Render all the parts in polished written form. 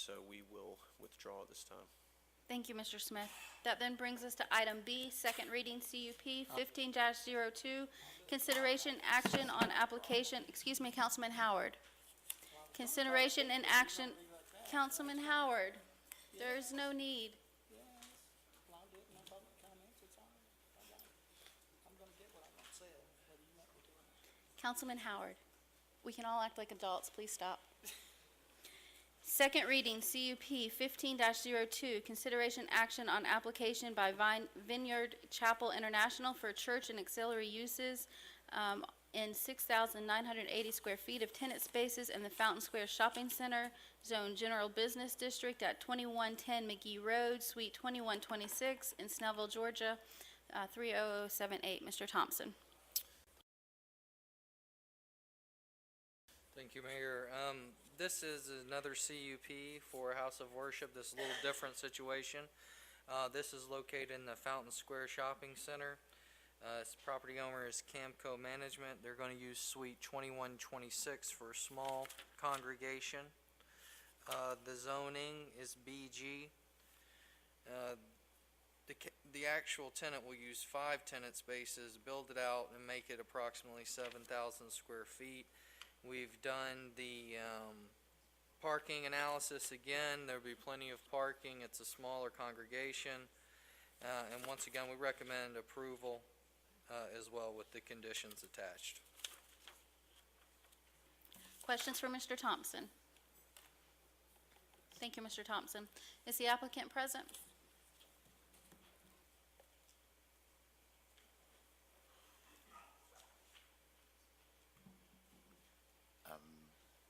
so we will withdraw this time. Thank you, Mr. Smith. That then brings us to item B, second reading CUP 15-02, consideration action on application, excuse me, Councilman Howard. Consideration and action, Councilman Howard, there is no need. Well, I'll do it in my public comments, it's all right. I'm gonna get what I want said, whether you want me to or not. Councilman Howard, we can all act like adults, please stop. Second reading, CUP 15-02, consideration action on application by Vineyard Chapel International for church and auxiliary uses in 6,980 square feet of tenant spaces in the Fountain Square Shopping Center, Zone General Business District at 2110 McGee Road, Suite 2126 in Snellville, Georgia, 30078. Mr. Thompson. Thank you, Mayor. This is another CUP for a house of worship. This is a little different situation. This is located in the Fountain Square Shopping Center. Its property owner is Camco Management. They're going to use Suite 2126 for a small congregation. The zoning is BG. The actual tenant will use 5 tenant spaces, build it out, and make it approximately 7,000 square feet. We've done the parking analysis again. There'll be plenty of parking. It's a smaller congregation. And once again, we recommend approval as well with the conditions attached. Questions for Mr. Thompson? Thank you, Mr. Thompson. Is the applicant present?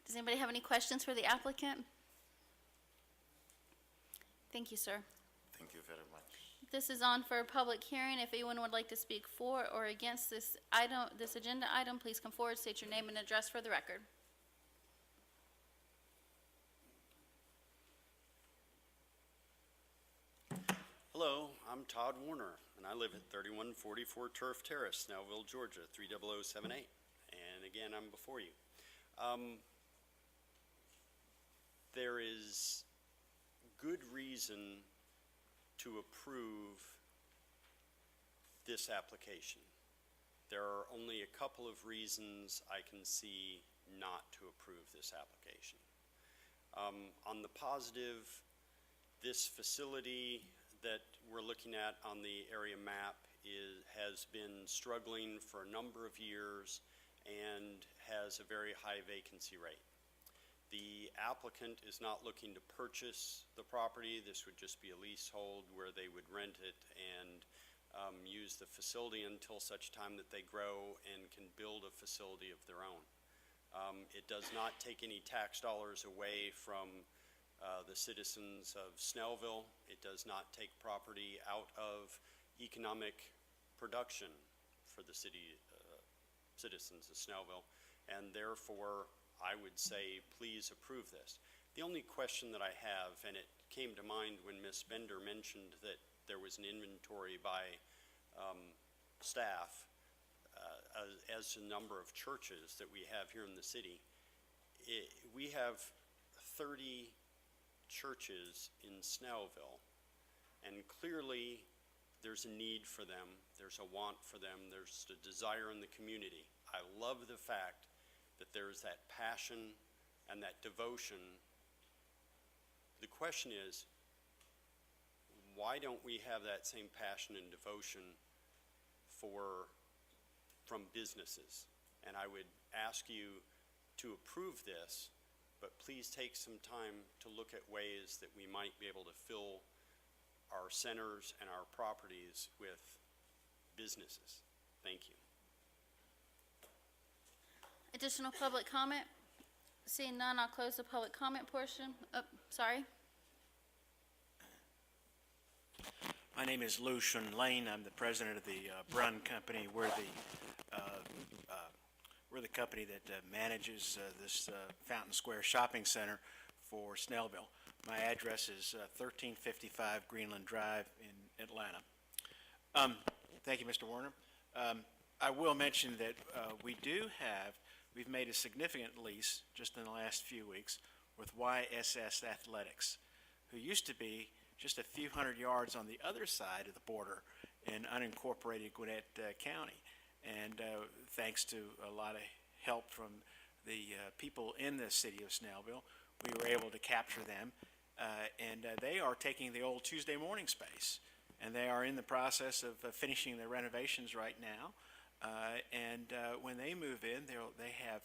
Does anybody have any questions for the applicant? Thank you, sir. Thank you very much. This is on for a public hearing. If anyone would like to speak for or against this item, this agenda item, please come forward, state your name and address for the record. Hello, I'm Todd Warner, and I live at 3144 Turf Terrace, Snellville, Georgia, 30078. And again, I'm before you. There is good reason to approve this application. There are only a couple of reasons I can see not to approve this application. On the positive, this facility that we're looking at on the area map has been struggling for a number of years and has a very high vacancy rate. The applicant is not looking to purchase the property. This would just be a leasehold where they would rent it and use the facility until such time that they grow and can build a facility of their own. It does not take any tax dollars away from the citizens of Snellville. It does not take property out of economic production for the city citizens of Snellville, and therefore I would say please approve this. The only question that I have, and it came to mind when Ms. Bender mentioned that there was an inventory by staff as a number of churches that we have here in the city. We have 30 churches in Snellville, and clearly there's a need for them, there's a want for them, there's a desire in the community. I love the fact that there's that passion and that devotion. The question is, why don't we have that same passion and devotion from businesses? And I would ask you to approve this, but please take some time to look at ways that we might be able to fill our centers and our properties with businesses. Thank you. Additional public comment? Seeing none, I'll close the public comment portion. Oh, sorry. My name is Lucian Lane. I'm the president of the Brunn Company. We're the company that manages this Fountain Square Shopping Center for Snellville. My address is 1355 Greenland Drive in Atlanta. Thank you, Mr. Warner. I will mention that we've made a significant lease just in the last few weeks with YSS Athletics, who used to be just a few hundred yards on the other side of the border in unincorporated Gwinnett County. And thanks to a lot of help from the people in the city of Snellville, we were able to capture them. And they are taking the old Tuesday morning space, and they are in the process of finishing their renovations right now. When they move in, they have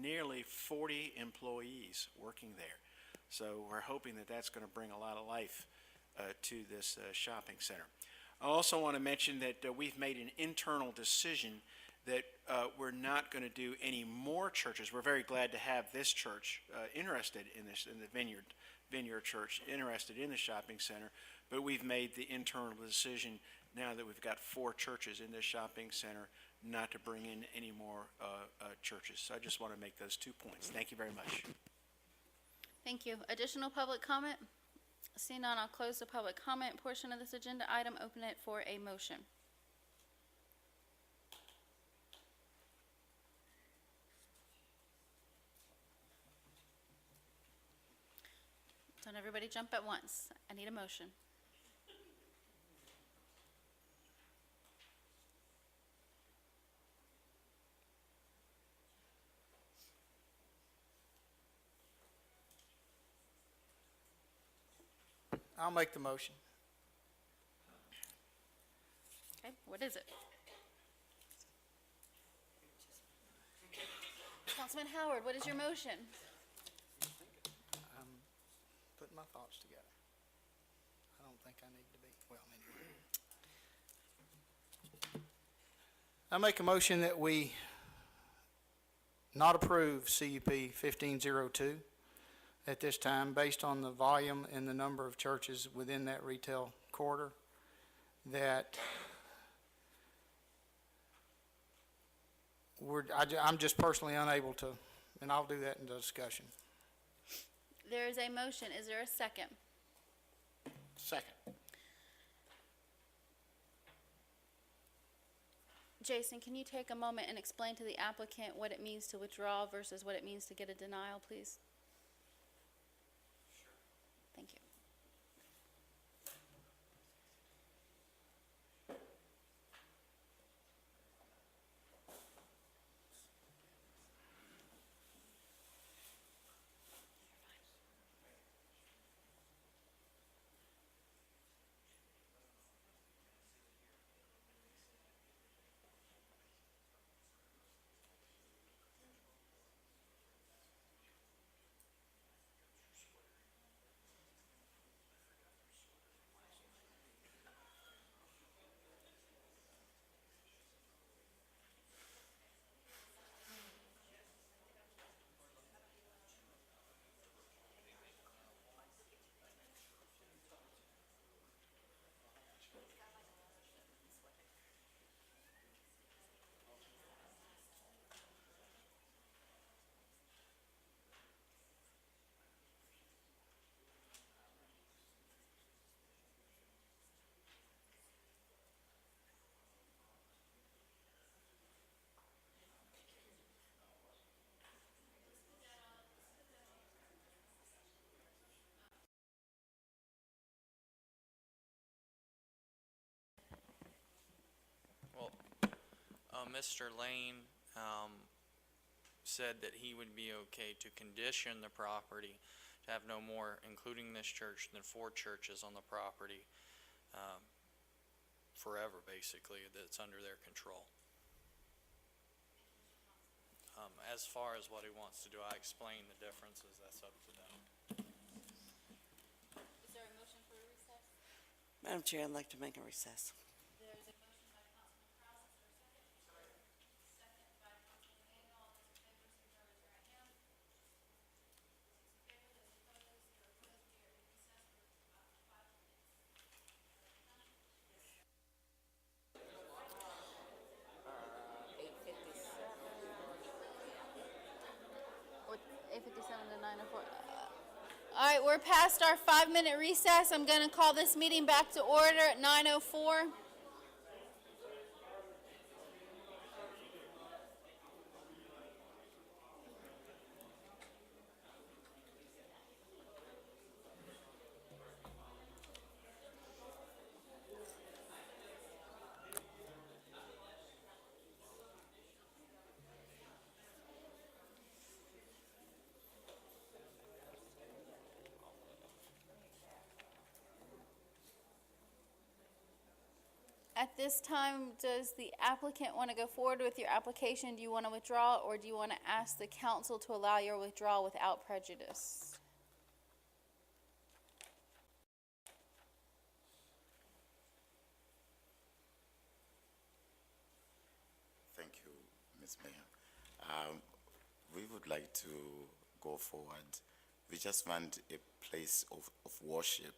nearly 40 employees working there. So we're hoping that that's going to bring a lot of life to this shopping center. I also want to mention that we've made an internal decision that we're not going to do any more churches. We're very glad to have this church interested in this, in the Vineyard Church, interested in the shopping center, but we've made the internal decision now that we've got 4 churches in this shopping center not to bring in any more churches. So I just want to make those 2 points. Thank you very much. Thank you. Additional public comment? Seeing none, I'll close the public comment portion of this agenda item, open it for a motion. Don't everybody jump at once. I need a motion. I'll make the motion. Okay, what is it? Councilman Howard, what is your motion? I'm putting my thoughts together. I don't think I need to be, well, anyway. I make a motion that we not approve CUP 1502 at this time, based on the volume and the number of churches within that retail corridor, that I'm just personally unable to, and I'll do that in the discussion. There is a motion. Is there a second? Second. Jason, can you take a moment and explain to the applicant what it means to withdraw versus what it means to get a denial, please? Sure. Thank you. Mr. Lane said that he would be okay to condition the property to have no more, including this church, than 4 churches on the property forever, basically, that's under their control. As far as what he wants to do, I explained the differences. That's up to them. Is there a motion for a recess? Madam Chair, I'd like to make a recess. There is a motion by Councilman Kraus. Is there a second? Second by Councilman Engel. All those in favor, signify by raising your right hand. Those in favor, those opposed, we are in recess for 5 minutes. What, 8:57 to 9:04. All right, we're past our 5-minute recess. I'm going to call this meeting back to order at 9:04. At this time, does the applicant want to go forward with your application? Do you want to withdraw, or do you want to ask the council to allow your withdrawal without prejudice? Thank you, Ms. Mayor. We would like to go forward. We just want a place of worship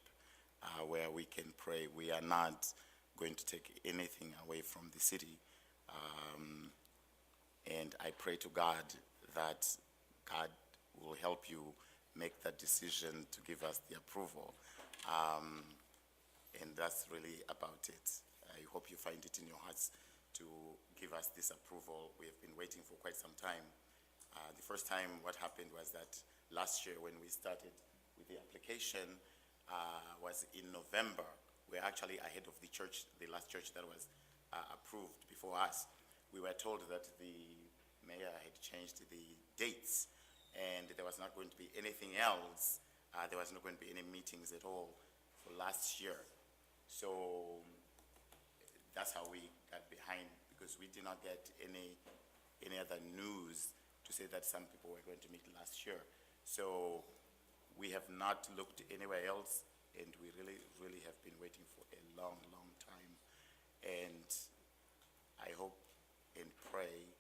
where we can pray. We are not going to take anything away from the city. And I pray to God that God will help you make that decision to give us the approval. And that's really about it. I hope you find it in your hearts to give us this approval. We have been waiting for quite some time. The first time what happened was that last year when we started with the application was in November. We're actually ahead of the church, the last church that was approved before us. We were told that the mayor had changed the dates and there was not going to be anything else. There was not going to be any meetings at all for last year. So that's how we got behind, because we did not get any other news to say that some people were going to meet last year. So we have not looked anywhere else, and we really have been waiting for a long time. And I hope and pray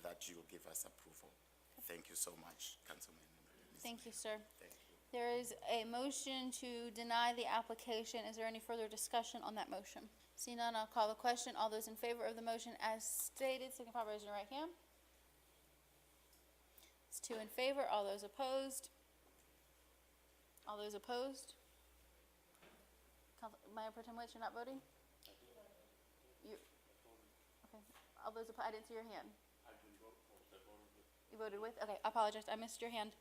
that you will give us approval. Thank you so much, Councilman. Thank you, sir. Thank you. There is a motion to deny the application. Is there any further discussion on that motion? Seeing none, I'll call the question. All those in favor of the motion as stated, signify by raising your right hand. It's 2 in favor. All those opposed? All those opposed? Mayor Pro Tem Witz, you're not voting? You, okay. All those opposed, I didn't see your hand. You voted with? Okay, I apologize. I missed your hand.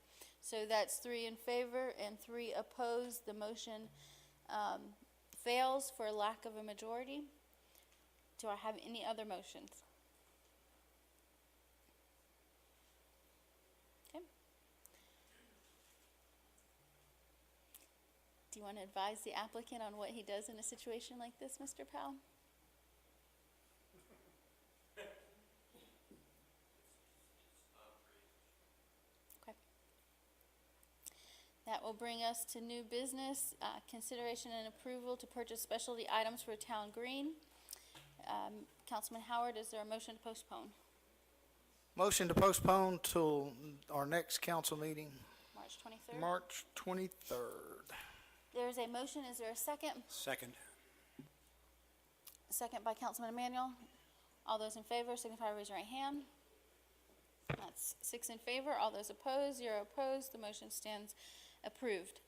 So that's 3 in favor and 3 opposed. The motion fails for lack of a majority. Do I have any other motions? Okay. Do you want to advise the applicant on what he does in a situation like this, Mr. Powell? Okay. That will bring us to new business, consideration and approval to purchase specialty items for Town Green. Councilman Howard, is there a motion to postpone? Motion to postpone till our next council meeting, March 23rd? March 23rd. There's a motion. Is there a second? Second. Second by Councilman Emmanuel. All those in favor signify by raising your right hand. That's 6 in favor. All those opposed, 0 opposed. The motion stands approved.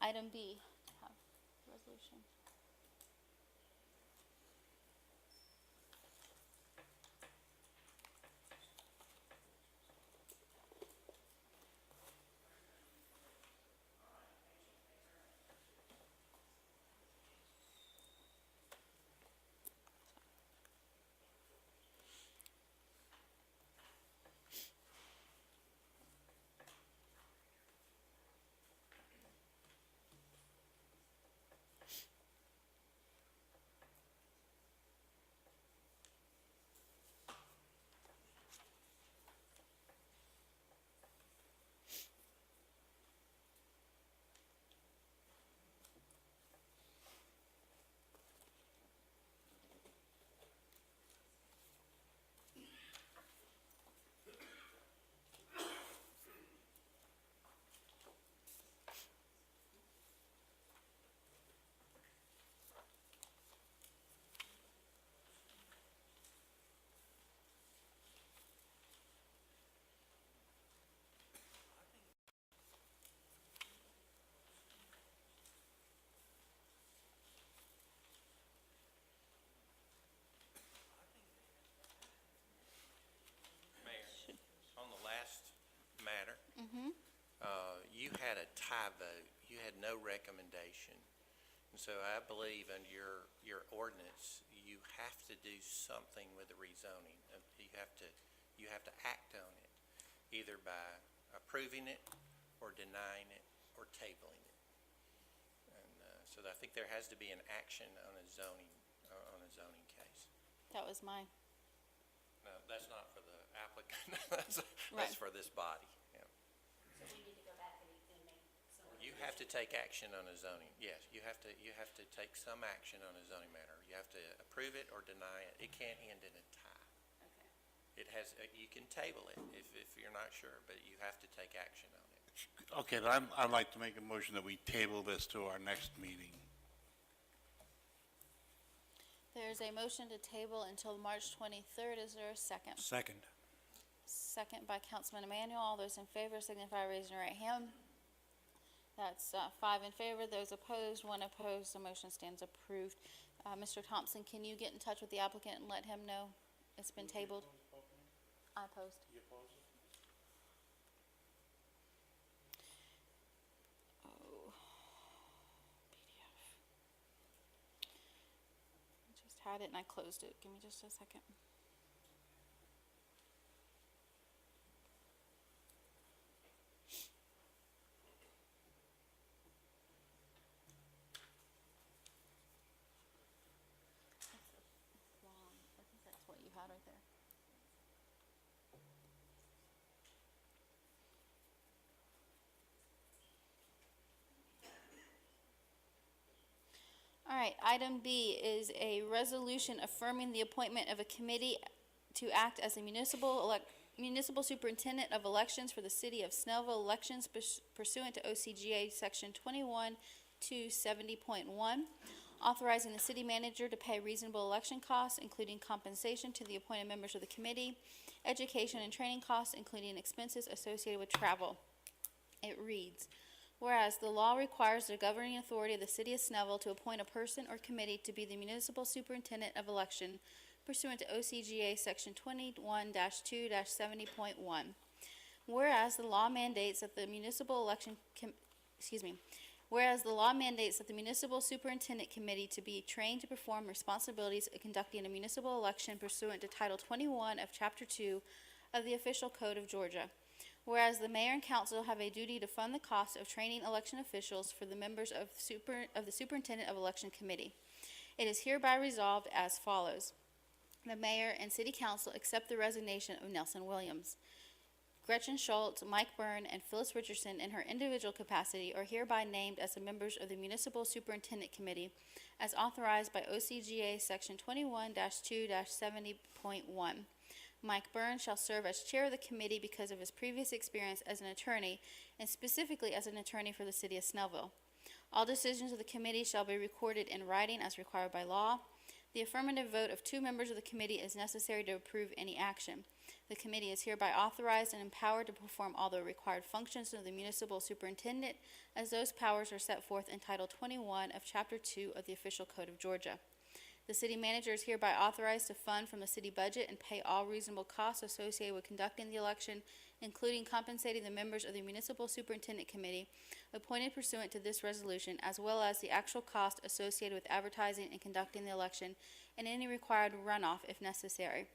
Item B, have resolution. On the last matter, you had a tie vote. You had no recommendation. And so I believe under your ordinance, you have to do something with the rezoning. You have to act on it, either by approving it or denying it or tabling it. And so I think there has to be an action on a zoning That was my, No, that's not for the applicant, that's Right. for this body, yeah. so we need to go back and make some. You have to take action on a zoning, yes, you have to take some action on a zoning matter. You have to approve it or deny it. It can't end in a tie. Okay. It has, you can table it if you're not sure, but you have to take action on it. Okay, then I'd like to make a motion that we table this to our next meeting. There's a motion to table until March 23rd. Is there a second? Second. Second by Councilman Emmanuel. All those in favor signify by raising your right hand. That's 5 in favor. Those opposed, 1 opposed. The motion stands approved. Mr. Thompson, can you get in touch with the applicant and let him know it's been tabled? I opposed. You opposed it? Oh, PDF. I just had it and I closed it. Give me just a second. I think that's what you had right there. All right, item B is a resolution affirming the appointment of a committee to act as a municipal superintendent of elections for the city of Snellville elections pursuant to OCGA section 21-270.1, authorizing the city manager to pay reasonable election costs, including compensation to the appointed members of the committee, education and training costs, including expenses associated with travel. It reads, whereas the law requires the governing authority of the city of Snellville to appoint a person or committee to be the municipal superintendent of election pursuant to OCGA section 21-2-70.1. Whereas the law mandates that the municipal superintendent committee to be trained to perform responsibilities of conducting a municipal election pursuant to Title 21 of Chapter 2 of the Official Code of Georgia. Whereas the mayor and council have a duty to fund the cost of training election officials for the members of the superintendent of election committee. It is hereby resolved as follows. The mayor and city council accept the resignation of Nelson Williams. Gretchen Schultz, Mike Byrne, and Phyllis Richardson in her individual capacity are hereby named as the members of the Municipal Superintendent Committee as authorized by OCGA section 21-2-70.1. Mike Byrne shall serve as chair of the committee because of his previous experience as an attorney, and specifically as an attorney for the city of Snellville. All decisions of the committee shall be recorded in writing as required by law. The affirmative vote of 2 members of the committee is necessary to approve any action. The committee is hereby authorized and empowered to perform all the required functions of the municipal superintendent, as those powers are set forth in Title 21 of Chapter 2 of the Official Code of Georgia. The city manager is hereby authorized to fund from the city budget and pay all reasonable costs associated with conducting the election, including compensating the members of the Municipal Superintendent Committee appointed pursuant to this resolution, as well as the actual cost associated with advertising and conducting the election, and any required runoff if necessary.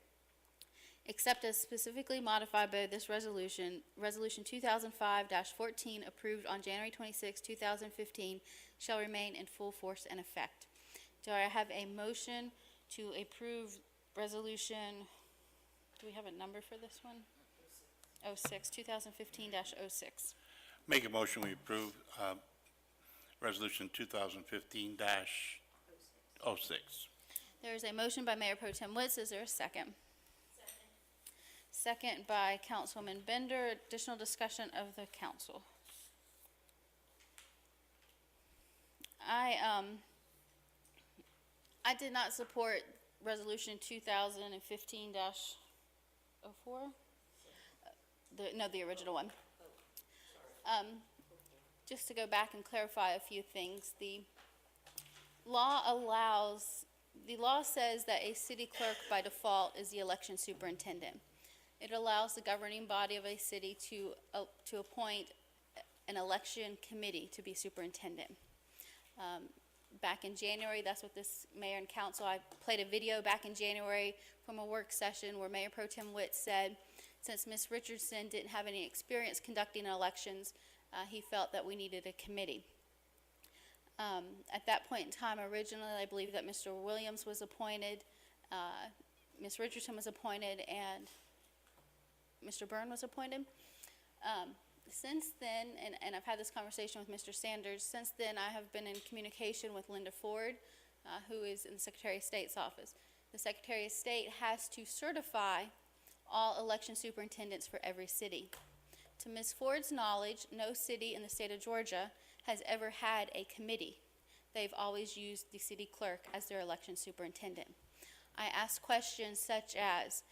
Except as specifically modified by this resolution, Resolution 2005-14, approved on January 26, 2015, shall remain in full force and effect. Do I have a motion to approve resolution, do we have a number for this one? 2015-06. Make a motion, we approve, resolution 2015-06. There is a motion by Mayor Pro Tem Witz. Is there a second? Second by Councilwoman Bender. Additional discussion of the council. I did not support resolution 2015-04. The original one. Just to go back and clarify a few things, the law says that a city clerk by default is the election superintendent. It allows the governing body of a city to appoint an election committee to be superintendent. Back in January, that's what this mayor and council, I played a video back in January from a work session where Mayor Pro Tem Witt said, since Ms. Richardson didn't have any experience conducting elections, he felt that we needed a committee. At that point in time, originally, I believe that Mr. Williams was appointed. Ms. Richardson was appointed and Mr. Byrne was appointed. Since then, and I've had this conversation with Mr. Sanders, since then I have been in communication with Linda Ford, who is in the Secretary of State's office. The Secretary of State has to certify all election superintendents for every city. To Ms. Ford's knowledge, no city in the state of Georgia has ever had a committee. They've always used the city clerk as their election superintendent. I asked questions such as,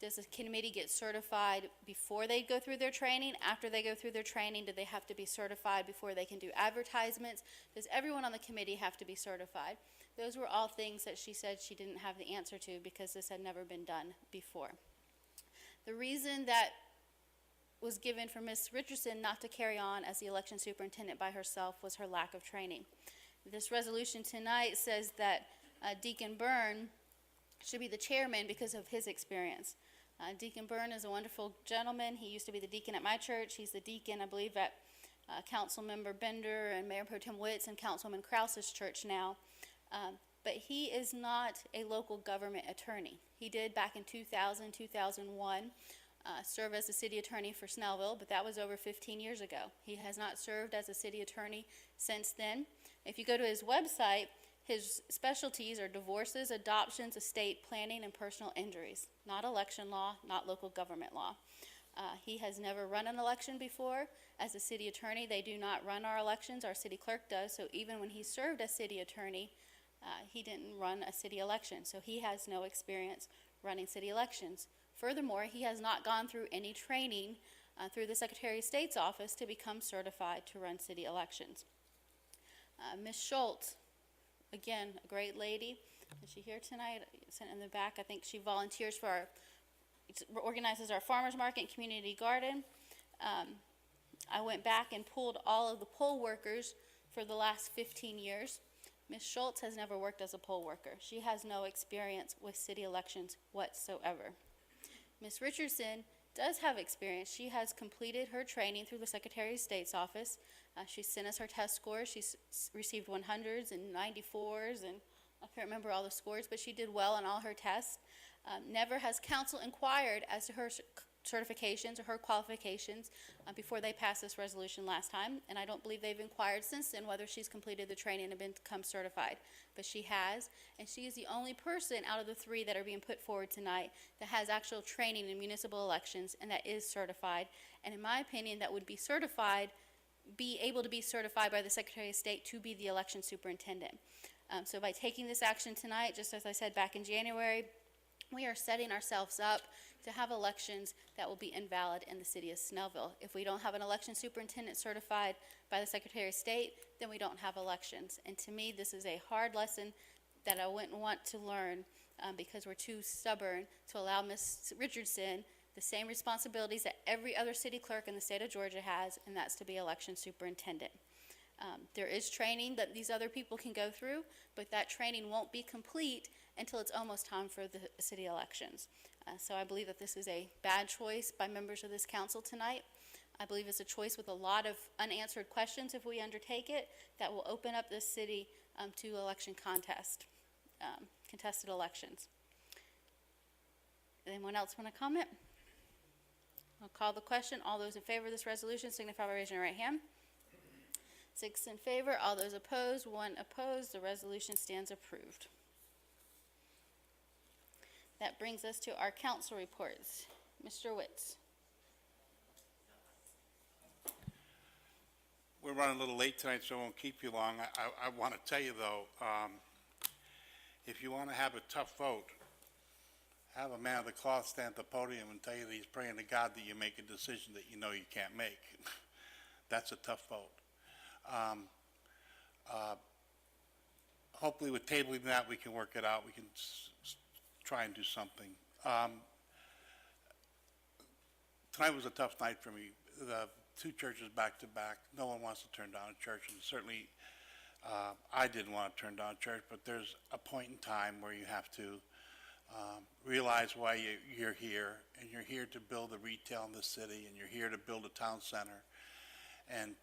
does the committee get certified before they go through their training? After they go through their training, do they have to be certified before they can do advertisements? Does everyone on the committee have to be certified? Those were all things that she said she didn't have the answer to because this had never been done before. The reason that was given for Ms. Richardson not to carry on as the election superintendent by herself was her lack of training. This resolution tonight says that Deacon Byrne should be the chairman because of his experience. Deacon Byrne is a wonderful gentleman. He used to be the deacon at my church. He's the deacon, I believe, at Councilmember Bender and Mayor Pro Tem Witts and Councilwoman Krause's church now. But he is not a local government attorney. He did back in 2000, 2001, serve as a city attorney for Snellville, but that was over 15 years ago. He has not served as a city attorney since then. If you go to his website, his specialties are divorces, adoptions, estate planning, and personal injuries. Not election law, not local government law. He has never run an election before. As a city attorney, they do not run our elections. Our city clerk does. So even when he served as city attorney, he didn't run a city election. So he has no experience running city elections. Furthermore, he has not gone through any training through the Secretary of State's office to become certified to run city elections. Ms. Schultz, again, a great lady. Is she here tonight? Sent in the back. I think she volunteers for organizes our farmers market and community garden. I went back and pulled all of the poll workers for the last 15 years. Ms. Schultz has never worked as a poll worker. She has no experience with city elections whatsoever. Ms. Richardson does have experience. She has completed her training through the Secretary of State's office. She sent us her test scores. She's received 100s and 94s, and I can't remember all the scores, but she did well on all her tests. Never has council inquired as to her certifications or her qualifications before they passed this resolution last time, and I don't believe they've inquired since then whether she's completed the training and become certified. But she has, and she is the only person out of the three that are being put forward tonight that has actual training in municipal elections and that is certified. And in my opinion, that would be able to be certified by the Secretary of State to be the election superintendent. So by taking this action tonight, just as I said back in January, we are setting ourselves up to have elections that will be invalid in the city of Snellville. If we don't have an election superintendent certified by the Secretary of State, then we don't have elections. And to me, this is a hard lesson that I wouldn't want to learn because we're too stubborn to allow Ms. Richardson the same responsibilities that every other city clerk in the state of Georgia has, and that's to be election superintendent. There is training that these other people can go through, but that training won't be complete until it's almost time for the city elections. So I believe that this is a bad choice by members of this council tonight. I believe it's a choice with a lot of unanswered questions if we undertake it that will open up this city to election contested elections. Anyone else want to comment? I'll call the question. All those in favor of this resolution signify by raising your right hand. 6 in favor, all those opposed, 1 opposed. The resolution stands approved. That brings us to our council reports. Mr. Witts. We're running a little late tonight, so I won't keep you long. I want to tell you, though, if you want to have a tough vote, have a man of the cloth stand at the podium and tell you that he's praying to God that you make a decision that you know you can't make. That's a tough vote. Hopefully with tabling that, we can work it out. We can try and do something. Tonight was a tough night for me. The 2 churches back to back. No one wants to turn down a church, and certainly I didn't want to turn down a church, but there's a point in time where you have to realize why you're here, and you're here to build the retail in the city, and you're here to build a town center, and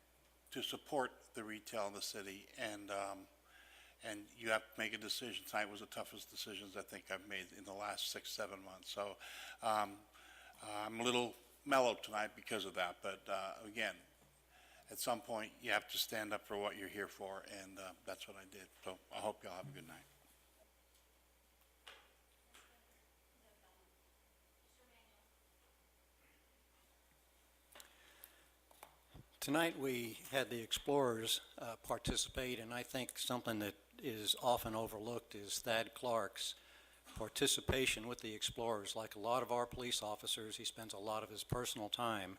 to support the retail in the city. And and you have to make a decision. Tonight was the toughest decisions I think I've made in the last 6, 7 months. So I'm a little mellow tonight because of that, but again, at some point, you have to stand up for what you're here for, and that's what I did. So I hope y'all have a good night. Tonight, we had the Explorers participate, and I think something that is often overlooked is Thad Clark's participation with the Explorers. Like a lot of our police officers, he spends a lot of his personal time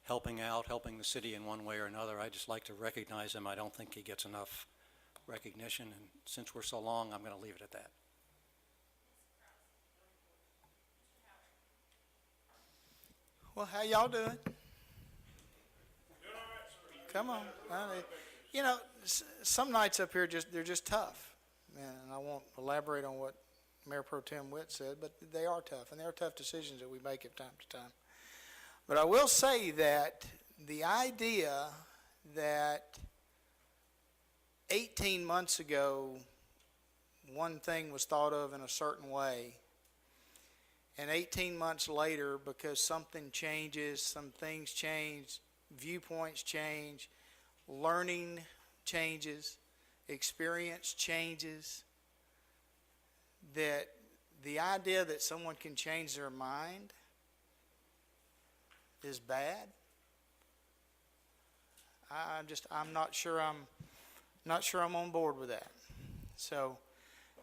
helping out, helping the city in one way or another. I just like to recognize him. I don't think he gets enough recognition, and since we're so long, I'm going to leave it at that. Well, how y'all doing? Come on. You know, some nights up here, they're just tough. And I won't elaborate on what Mayor Pro Tem Witt said, but they are tough, and they are tough decisions that we make at time to time. But I will say that the idea that 18 months ago, one thing was thought of in a certain way, and 18 months later, because something changes, some things change, viewpoints change, learning changes, experience changes, that the idea that someone can change their mind is bad. I'm not sure I'm on board with that. So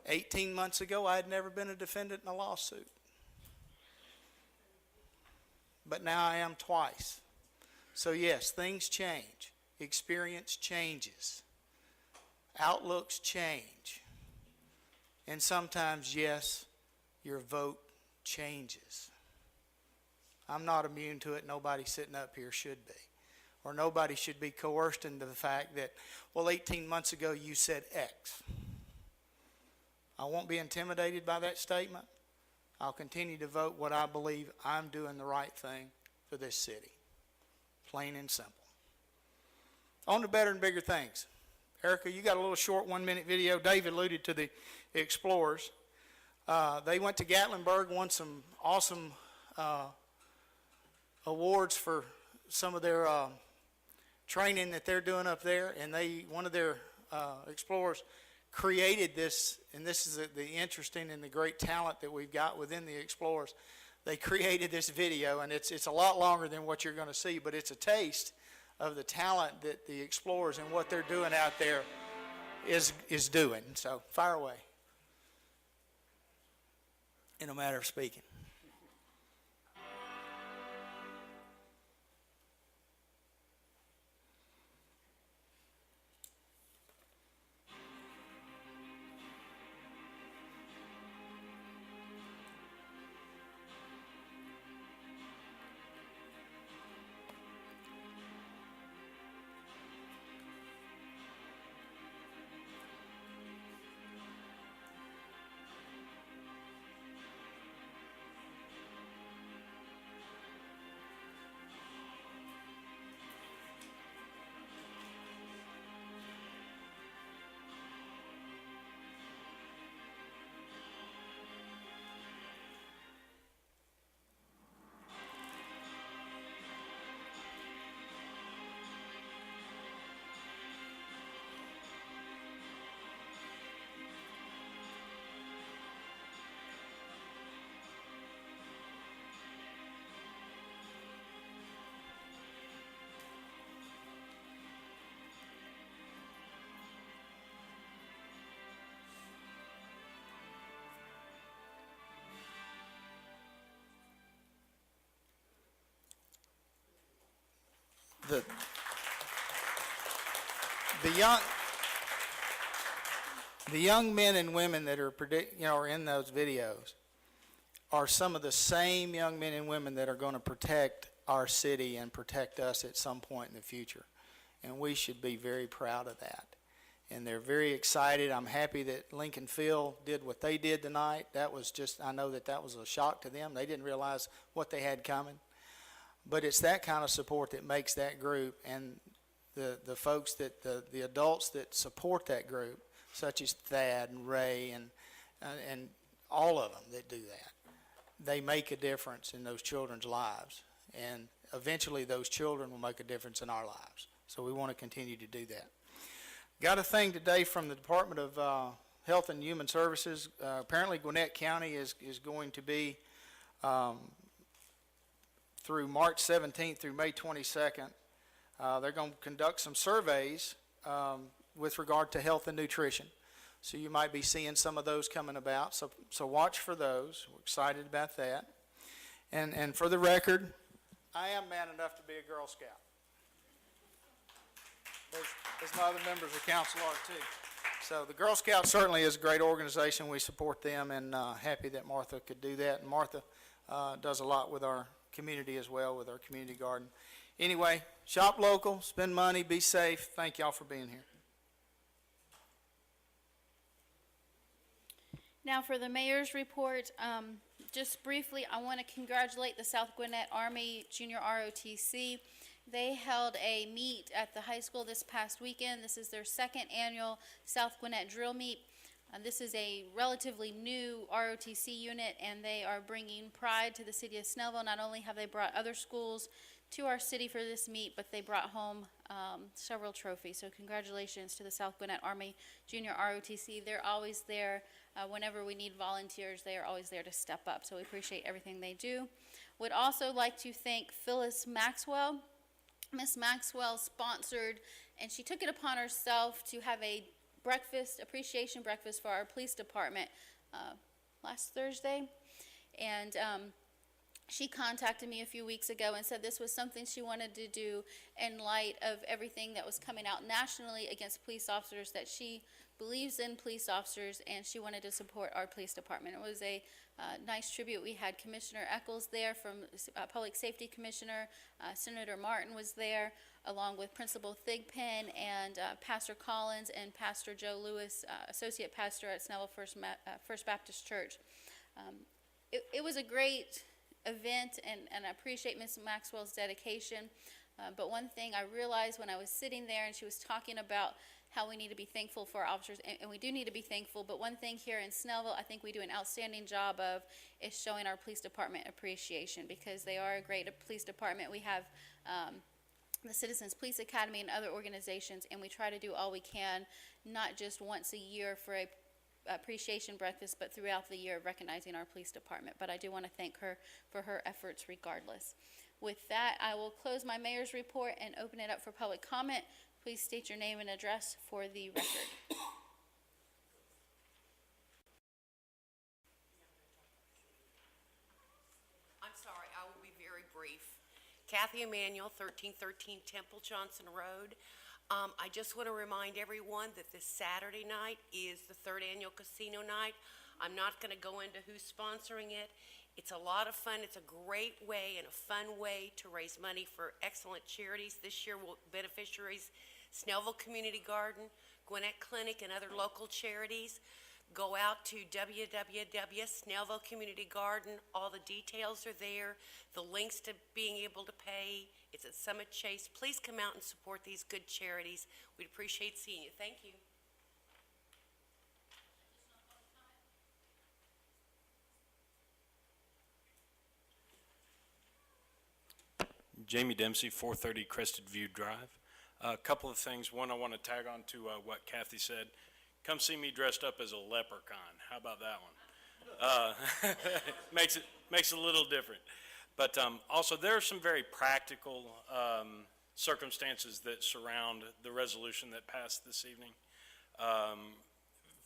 18 months ago, I had never been a defendant in a lawsuit. But now I am twice. So yes, things change. Experience changes. Outlooks change. And sometimes, yes, your vote changes. I'm not immune to it. Nobody sitting up here should be. Or nobody should be coerced into the fact that, well, 18 months ago you said X. I won't be intimidated by that statement. I'll continue to vote what I believe I'm doing the right thing for this city. Plain and simple. On to better and bigger things. Erica, you got a little short 1-minute video. Dave alluded to the Explorers. They went to Gatlinburg, won some awesome awards for some of their training that they're doing up there, and one of their Explorers created this, and this is the interesting and the great talent that we've got within the Explorers. They created this video, and it's a lot longer than what you're going to see, but it's a taste of the talent that the Explorers and what they're doing out there is doing. So fire away, in a matter of speaking. The young men and women that are in those videos are some of the same young men and women that are going to protect our city and protect us at some point in the future. And we should be very proud of that. And they're very excited. I'm happy that Lincoln Field did what they did tonight. That was I know that was a shock to them. They didn't realize what they had coming. But it's that kind of support that makes that group, and the folks the adults that support that group such as Thad and Ray and all of them that do that. They make a difference in those children's lives, and eventually those children will make a difference in our lives. So we want to continue to do that. Got a thing today from the Department of Health and Human Services. Apparently Gwinnett County is going to be through March 17th through May 22nd. They're going to conduct some surveys with regard to health and nutrition. So you might be seeing some of those coming about. So watch for those. We're excited about that. And for the record, I am man enough to be a Girl Scout. As my other members of council are too. So the Girl Scouts certainly is a great organization. We support them, and happy that Martha could do that. And Martha does a lot with our community as well, with our community garden. Anyway, shop local, spend money, be safe. Thank y'all for being here. Now for the mayor's report, just briefly, I want to congratulate the South Gwinnett Army Junior ROTC. They held a meet at the high school this past weekend. This is their second annual South Gwinnett drill meet. This is a relatively new ROTC unit, and they are bringing pride to the city of Snellville. Not only have they brought other schools to our city for this meet, but they brought home several trophies. So congratulations to the South Gwinnett Army Junior ROTC. They're always there whenever we need volunteers. They are always there to step up. So we appreciate everything they do. Would also like to thank Phyllis Maxwell. Miss Maxwell sponsored, and she took it upon herself to have a breakfast, appreciation breakfast for our police department last Thursday. And she contacted me a few weeks ago and said this was something she wanted to do in light of everything that was coming out nationally against police officers, that she believes in police officers, and she wanted to support our police department. It was a nice tribute. We had Commissioner Eccles there from Public Safety Commissioner. Senator Martin was there, along with Principal Thigpen and Pastor Collins and Pastor Joe Lewis, Associate Pastor at Snellville First Baptist Church. It was a great event, and I appreciate Ms. Maxwell's dedication. But one thing I realized when I was sitting there and she was talking about how we need to be thankful for our officers, and we do need to be thankful, but one thing here in Snellville I think we do an outstanding job of is showing our police department appreciation, because they are a great police department. We have the Citizens Police Academy and other organizations, and we try to do all we can, not just once a year for a appreciation breakfast, but throughout the year recognizing our police department. But I do want to thank her for her efforts regardless. With that, I will close my mayor's report and open it up for public comment. Please state your name and address for the record. I'm sorry, I will be very brief. Kathy Emanuel, 1313 Temple Johnson Road. I just want to remind everyone that this Saturday night is the third annual casino night. I'm not going to go into who's sponsoring it. It's a lot of fun. It's a great way and a fun way to raise money for excellent charities. This year, beneficiaries, Snellville Community Garden, Gwinnett Clinic, and other local charities. Go out to www.Snellville Community Garden. All the details are there. The links to being able to pay. It's at Summit Chase. Please come out and support these good charities. We'd appreciate seeing you. Thank you. Jamie Dempsey, 430 Crested View Drive. A couple of things. One, I want to tag on to what Kathy said. Come see me dressed up as a leprechaun. How about that one? Makes it a little different. But also, there are some very practical circumstances that surround the resolution that passed this evening.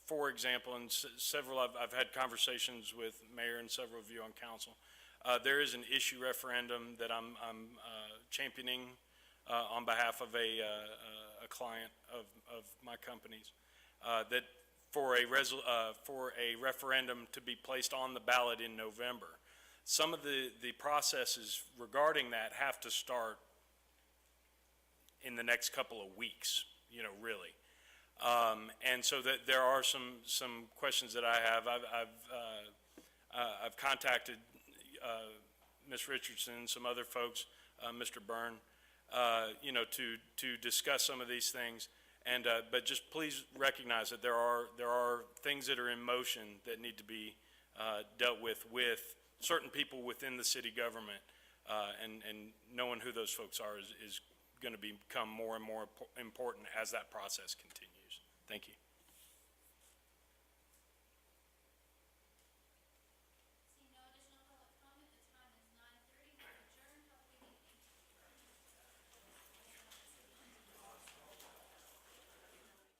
For example, and several, I've had conversations with Mayor and several of you on council. There is an issue referendum that I'm championing on behalf of a client of my company's, that for a referendum to be placed on the ballot in November. Some of the processes regarding that have to start in the next couple of weeks, really. And so that there are some questions that I have. I've contacted Ms. Richardson, some other folks, Mr. Byrne, to discuss some of these things. And, but just please recognize that there are things that are in motion that need to be dealt with certain people within the city government. And knowing who those folks are is going to become more and more important as that process continues. Thank you.